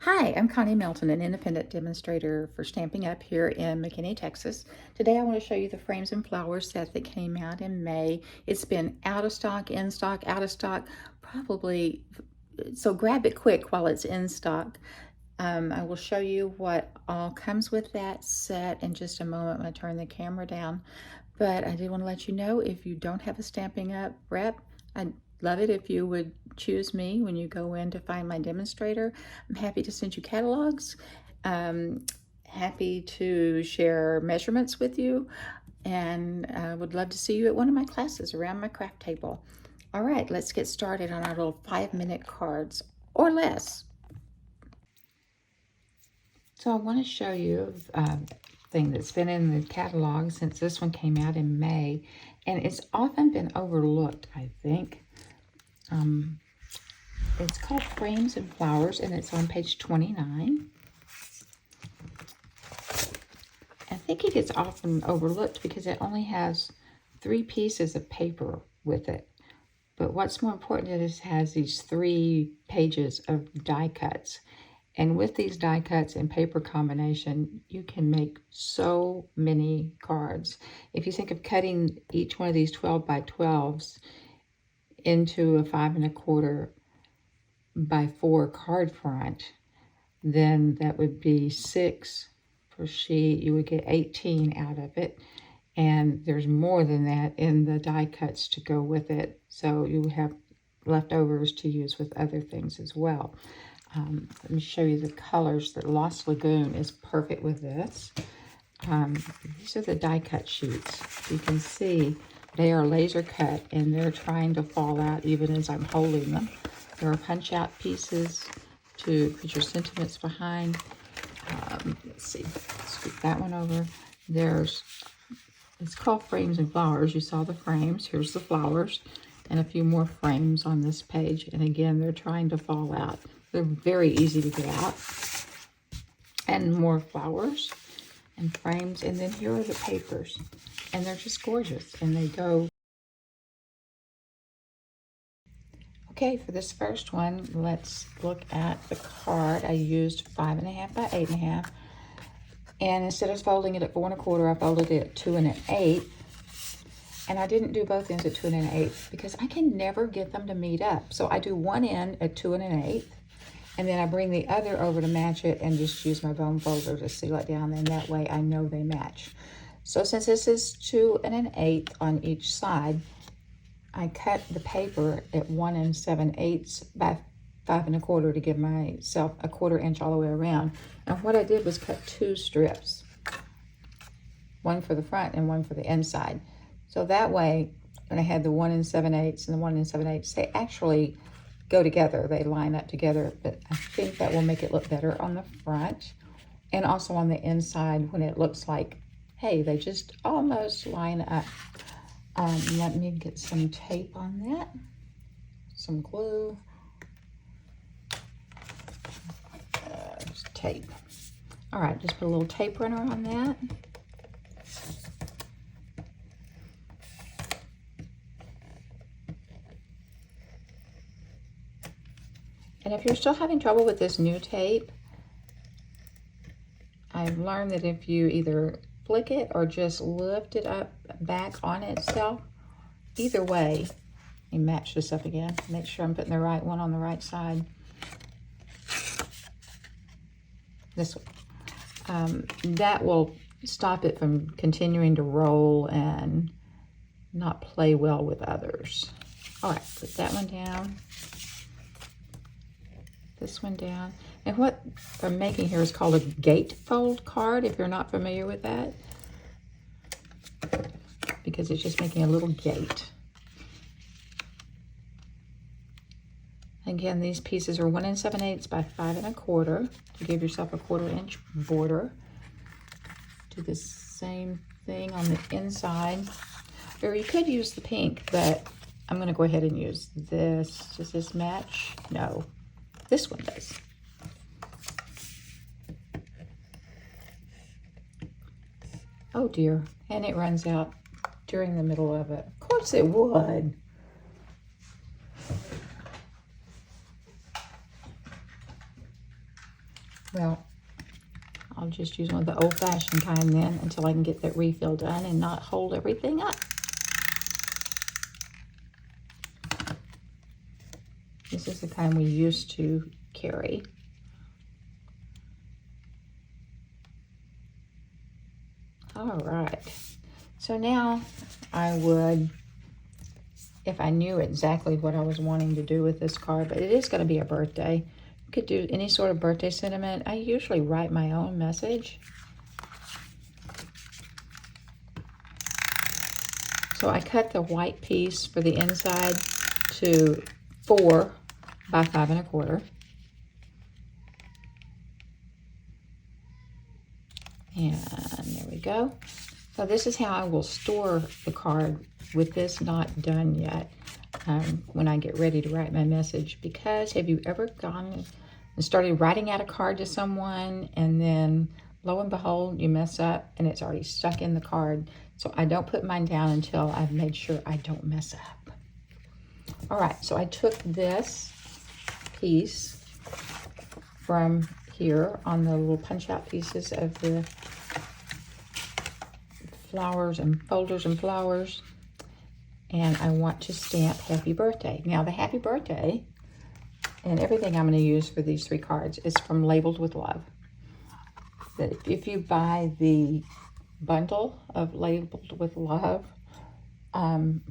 Hi, I'm Connie Melton, an independent demonstrator for Stampin' Up! Here in McKinney, Texas. Today I want to show you the frames and flowers set that came out in May. It's been out of stock, in stock, out of stock, probably, so grab it quick while it's in stock. I will show you what all comes with that set in just a moment when I turn the camera down. But I did want to let you know, if you don't have a Stampin' Up! Rep, I'd love it if you would choose me when you go in to find my demonstrator. I'm happy to send you catalogs. Happy to share measurements with you, and I would love to see you at one of my classes around my craft table. All right, let's get started on our little 5-minute cards or less. So I want to show you a thing that's been in the catalog since this one came out in May, and it's often been overlooked, I think. It's called Frames and Flowers, and it's on page 29. I think it gets often overlooked because it only has 3 pieces of paper with it. But what's more important is it has these 3 pages of die cuts. And with these die cuts and paper combination, you can make so many cards. If you think of cutting each one of these 12 by 12s into a 5 1/4 by 4 card front, then that would be 6 per sheet. You would get 18 out of it. And there's more than that in the die cuts to go with it. So you have leftovers to use with other things as well. Let me show you the colors. The Lost Lagoon is perfect with this. These are the die cut sheets. You can see they are laser cut and they're trying to fall out even as I'm holding them. There are punch out pieces to put your sentiments behind. Let's see, scoop that one over. It's called Frames and Flowers. You saw the frames. Here's the flowers and a few more frames on this page. And again, they're trying to fall out. They're very easy to get out. And more flowers and frames. And then here are the papers. And they're just gorgeous. And they go. Okay, for this first one, let's look at the card. I used 5 1/2 by 8 1/2. And instead of folding it at 4 1/4, I folded it at 2 1/8. And I didn't do both ends at 2 1/8 because I can never get them to meet up. So I do one end at 2 1/8. And then I bring the other over to match it and just use my bone folder to seal it down. And that way I know they match. So since this is 2 1/8 on each side, I cut the paper at 1 7/8 by 5 1/4 to give myself a 1/4 inch all the way around. And what I did was cut 2 strips, one for the front and one for the inside. So that way, when I had the 1 7/8 and the 1 7/8, they actually go together. They line up together, but I think that will make it look better on the front and also on the inside when it looks like, hey, they just almost line up. Let me get some tape on that, some glue, just tape. All right, just put a little tape runner on that. And if you're still having trouble with this new tape, I've learned that if you either flick it or just lift it up back on itself, either way, let me match this up again. Make sure I'm putting the right one on the right side. This one. That will stop it from continuing to roll and not play well with others. All right, put that one down. This one down. And what I'm making here is called a gatefold card, if you're not familiar with that, because it's just making a little gate. Again, these pieces are 1 7/8 by 5 1/4 to give yourself a 1/4 inch border. Do the same thing on the inside. Or you could use the pink, but I'm going to go ahead and use this. Does this match? No. This one does. Oh dear, and it runs out during the middle of it. Of course it would. I'll just use one of the old-fashioned kind then until I can get that refill done and not hold everything up. This is the kind we used to carry. All right, so now I would, if I knew exactly what I was wanting to do with this card, but it is going to be a birthday. You could do any sort of birthday sentiment. I usually write my own message. So I cut the white piece for the inside to 4 by 5 1/4. And there we go. So this is how I will store the card with this not done yet when I get ready to write my message. Because have you ever gone and started writing out a card to someone and then lo and behold you mess up and it's already stuck in the card? So I don't put mine down until I've made sure I don't mess up. All right, so I took this piece from here on the little punch out pieces of the flowers and folders and flowers, and I want to stamp happy birthday. Now the happy birthday and everything I'm going to use for these 3 cards is from Labeled with Love. That if you buy the bundle of Labeled with Love, let me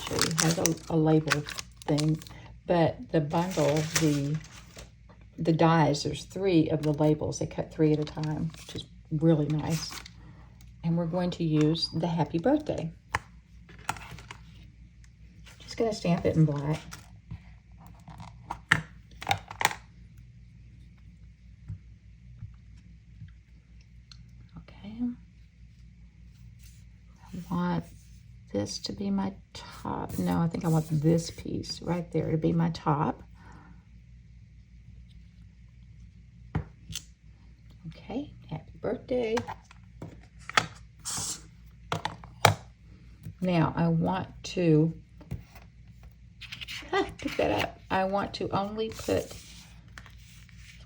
show you, it has a label thing, but the bundle, the dies, there's 3 of the labels. They cut 3 at a time, which is really nice. And we're going to use the happy birthday. Just going to stamp it in black. Okay. I want this to be my top. No, I think I want this piece right there to be my top. Okay, happy birthday. Now I want to pick that up. I want to only put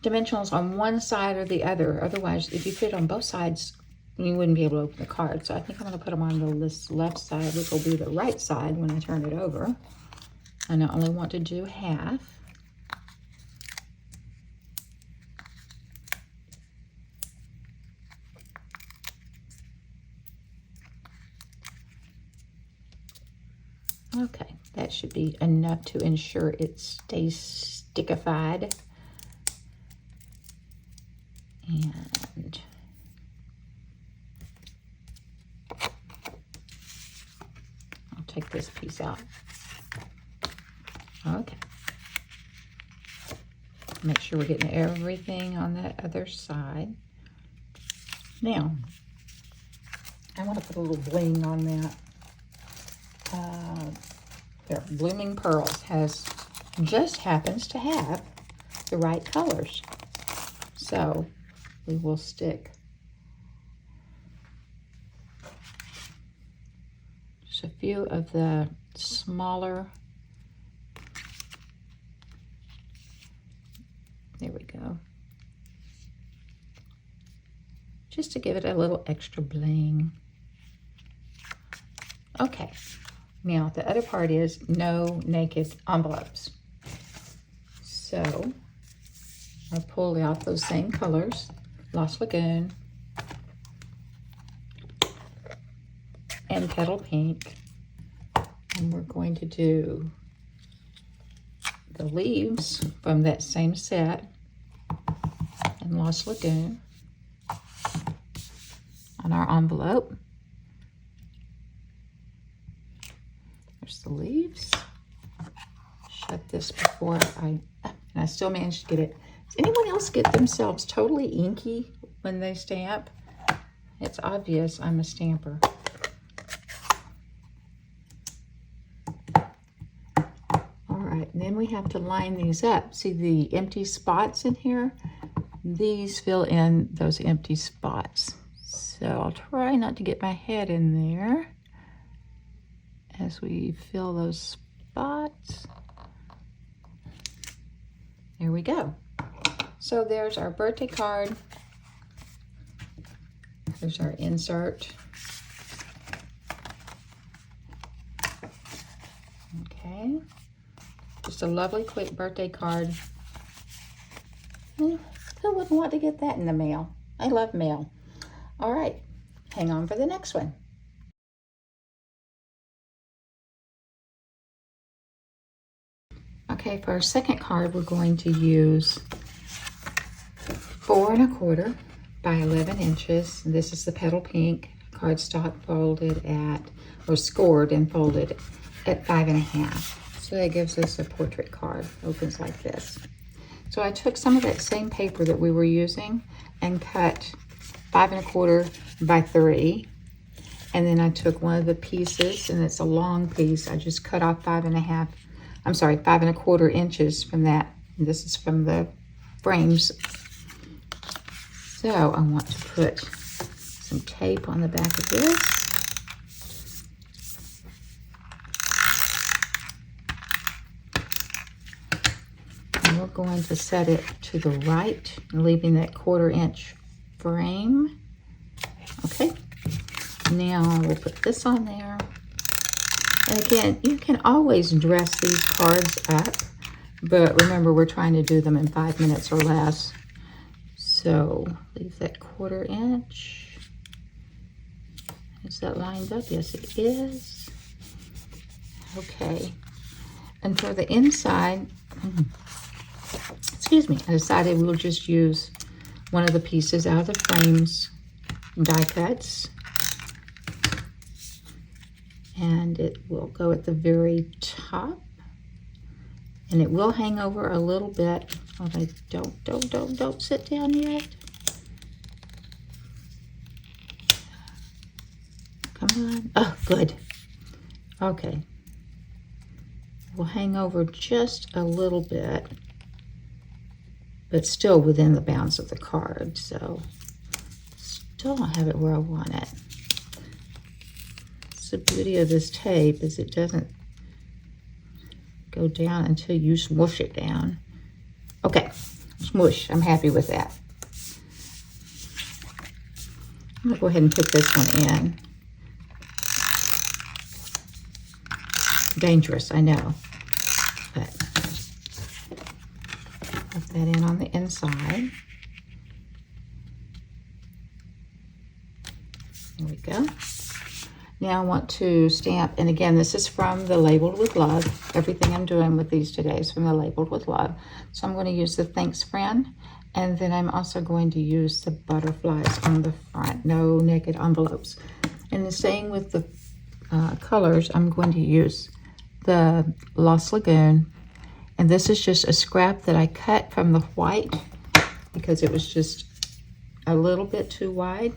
dimensionals on one side or the other. Otherwise, if you put it on both sides, you wouldn't be able to open the card. So I think I'm going to put them on this left side, which will be the right side when I turn it over. And I only want to do half. Okay, that should be enough to ensure it stays stickified. And I'll take this piece out. Okay. Make sure we're getting everything on that other side. Now, I want to put a little bling on that. There, Blooming Pearls just happens to have the right colors. So we will stick just a few of the smaller, there we go, just to give it a little extra bling. Okay, now the other part is no naked envelopes. So I pulled out those same colors, Lost Lagoon and Petal Pink, and we're going to do the leaves from that same set and Lost Lagoon on our envelope. There's the leaves. Shut this before and I still managed to get it. Does anyone else get themselves totally inky when they stamp? It's obvious I'm a stamper. All right, and then we have to line these up. See the empty spots in here? These fill in those empty spots. So I'll try not to get my head in there as we fill those spots. There we go. So there's our birthday card Here's our insert. Okay. Just a lovely quick birthday card. Who wouldn't want to get that in the mail? I love mail. All right, hang on for the next one. Okay, for our second card, we're going to use 4 1/4 by 11 inches. This is the petal pink cardstock folded at, or scored and folded at 5 1/2. So that gives us a portrait card. Opens like this. So I took some of that same paper that we were using and cut 5 1/4 by 3. And then I took one of the pieces, and it's a long piece. I just cut off 5 1/4 inches from that. This is from the frames. So I want to put some tape on the back of this. And we're going to set it to the right, leaving that 1/4 inch frame. Okay, now we'll put this on there. And again, you can always dress these cards up, but remember, we're trying to do them in 5 minutes or less. So leave that 1/4 inch. Is that lined up? Yes, it is. Okay. And for the inside, excuse me, I decided we'll just use one of the pieces out of the frames die cuts. And it will go at the very top. And it will hang over a little bit. Okay, don't sit down yet. Come on. Oh, good. Okay. We'll hang over just a little bit, but still within the bounds of the card. So still don't have it where I want it. The beauty of this tape is it doesn't go down until you smush it down. Okay, smush. I'm happy with that. I'm gonna go ahead and put this one in. Dangerous, I know, but put that in on the inside. There we go. Now I want to stamp, and again, this is from the Labeled with Love. Everything I'm doing with these today is from the Labeled with Love. So I'm going to use the Thanks Friend, and then I'm also going to use the butterflies on the front. No naked envelopes. And then staying with the colors, I'm going to use the Lost Lagoon. And this is just a scrap that I cut from the white because it was just a little bit too wide.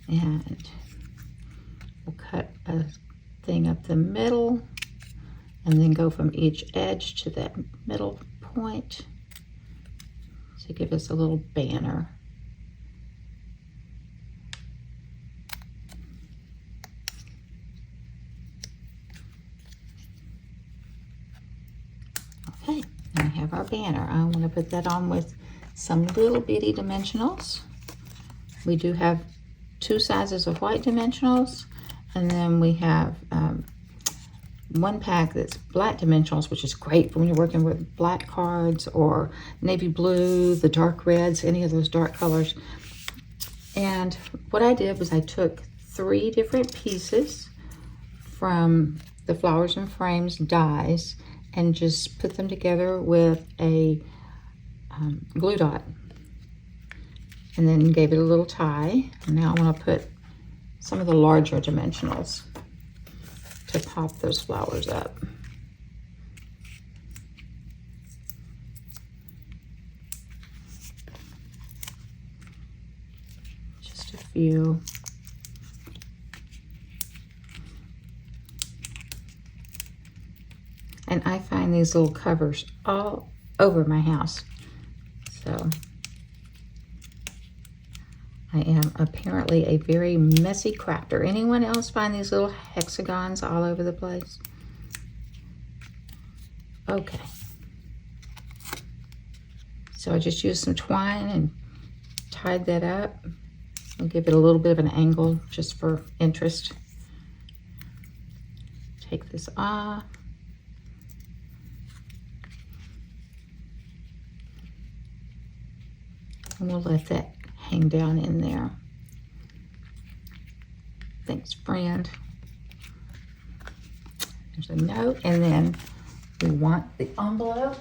And we'll cut a thing up the middle and then go from each edge to that middle point to give us a little banner. Okay, and we have our banner. I want to put that on with some little bitty dimensionals. We do have 2 sizes of white dimensionals, and then we have one pack that's black dimensionals, which is great for when you're working with black cards or navy blue, the dark reds, any of those dark colors. And what I did was I took 3 different pieces from the Flowers and Frames dies and just put them together with a glue dot. And then gave it a little tie. And now I want to put some of the larger dimensionals to pop those flowers up. Just a few. And I find these little covers all over my house. So I am apparently a very messy crafter. Anyone else find these little hexagons all over the place? Okay. So I just used some twine and tied that up. I'll give it a little bit of an angle just for interest. Take this off. And we'll let that hang down in there. Thanks, friend. There's a note, and then we want the envelope.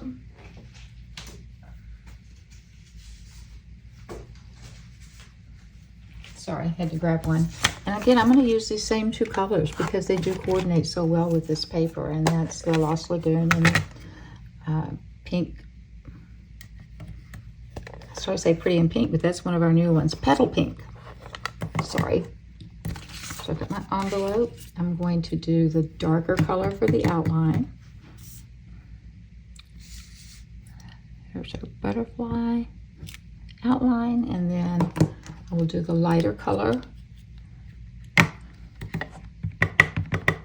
Sorry, I had to grab one. And again, I'm going to use these same two colors because they do coordinate so well with this paper, and that's the Lost Lagoon and the pink. So I say Pretty in Pink, but that's one of our new ones, Petal Pink. Sorry. So I've got my envelope. I'm going to do the darker color for the outline. There's a butterfly outline, and then I will do the lighter color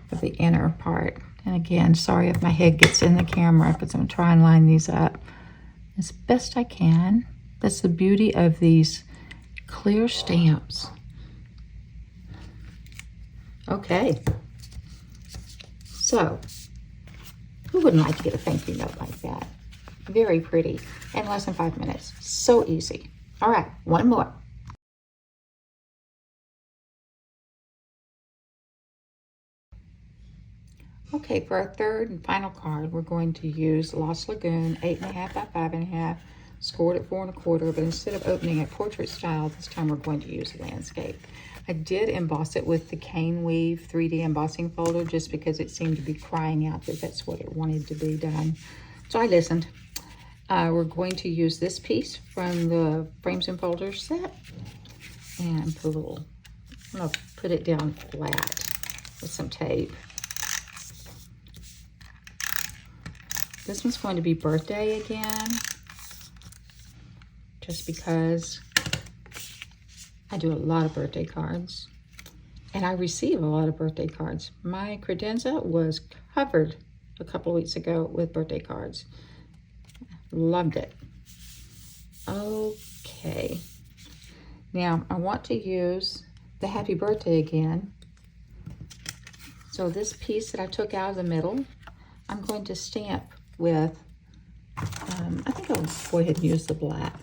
for the inner part. And again, sorry if my head gets in the camera, but I'm going to try and line these up as best I can. That's the beauty of these clear stamps. Okay. So, who wouldn't like to get a thank you note like that? Very pretty. In less than 5 minutes. So easy. All right, one more. Okay, for our third and final card, we're going to use Lost Lagoon 8.5 by 5.5, scored at 4 1/4, but instead of opening it portrait style, this time we're going to use landscape. I did emboss it with the Cane Weave 3D embossing folder just because it seemed to be crying out that that's what it wanted to be done. So I listened. We're going to use this piece from the Frames and Folders set and put a little, I'm going to put it down flat with some tape. This one's going to be birthday again, just because I do a lot of birthday cards and I receive a lot of birthday cards. My credenza was covered a couple of weeks ago with birthday cards. Loved it. Okay. Now I want to use the happy birthday again. So this piece that I took out of the middle, I'm going to stamp with, I think I'll go ahead and use the black.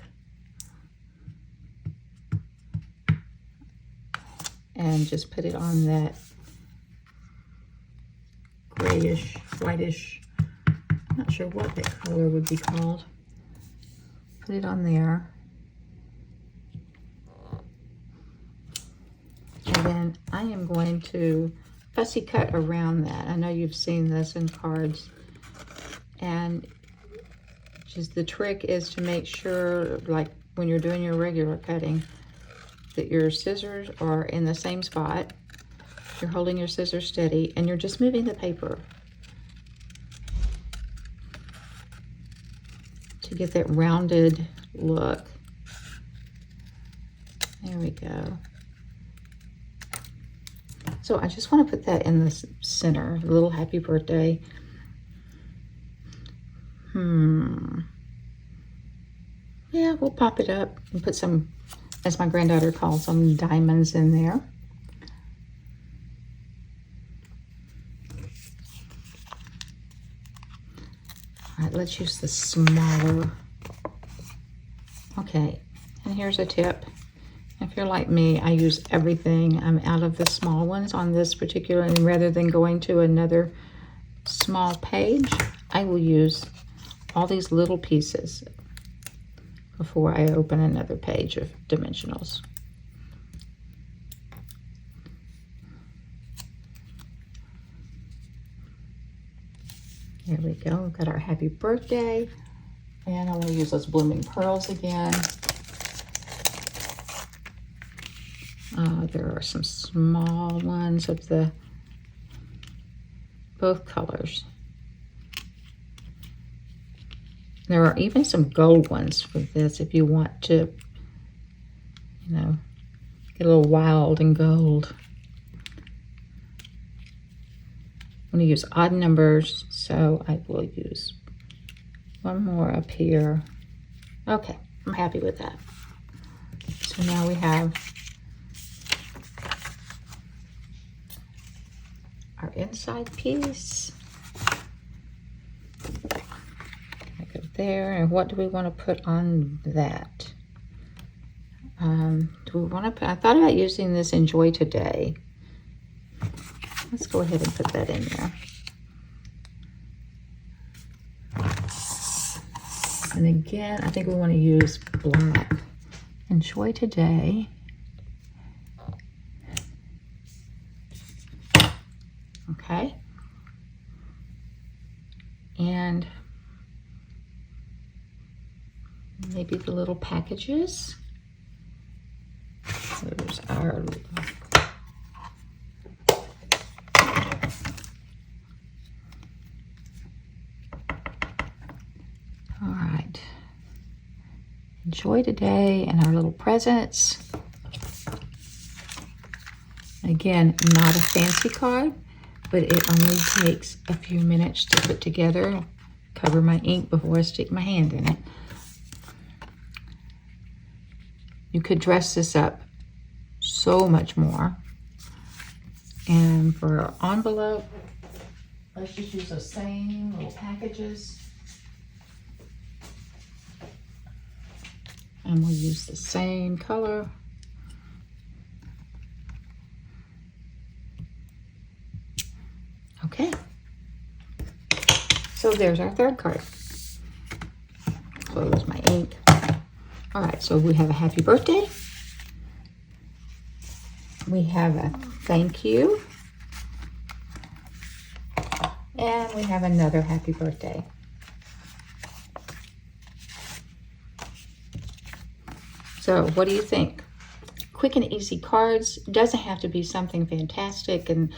And just put it on that grayish, whitish, I'm not sure what that color would be called. Put it on there. And then I am going to fussy cut around that. I know you've seen this in cards. And just the trick is to make sure, like when you're doing your regular cutting, that your scissors are in the same spot. You're holding your scissors steady and you're just moving the paper to get that rounded look. There we go. So I just want to put that in the center, a little happy birthday. Yeah, we'll pop it up and put some, as my granddaughter calls them, diamonds in there. All right, let's use the smaller. Okay, and here's a tip. If you're like me, I use everything. I'm out of the small ones on this particular, and rather than going to another small page, I will use all these little pieces before I open another page of dimensionals. There we go. We've got our happy birthday. And I'm going to use those blooming pearls again. There are some small ones of both colors. There are even some gold ones for this if you want to, you know, get a little wild and gold. I'm going to use odd numbers, so I will use one more up here. Okay, I'm happy with that. So now we have our inside piece. Go there, and what do we want to put on that? Do we want to put, I thought about using this Enjoy Today. Let's go ahead and put that in there. And again, I think we want to use black. Enjoy Today. Okay. And maybe the little packages. There's our all right. Enjoy Today and our little presents. Again, not a fancy card, but it only takes a few minutes to put together. Cover my ink before I stick my hand in it. You could dress this up so much more. And for our envelope, let's just use those same little packages. And we'll use the same color. Okay. So there's our third card. Close my ink. All right, so we have a happy birthday. We have a thank you. And we have another happy birthday. So what do you think? Quick and easy cards. Doesn't have to be something fantastic and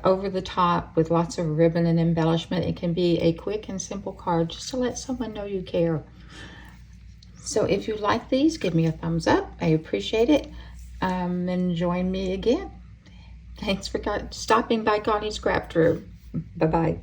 over the top with lots of ribbon and embellishment. It can be a quick and simple card just to let someone know you care. So if you like these, give me a thumbs up. I appreciate it. And join me again. Thanks for stopping by Connie's Craft Room. Bye-bye.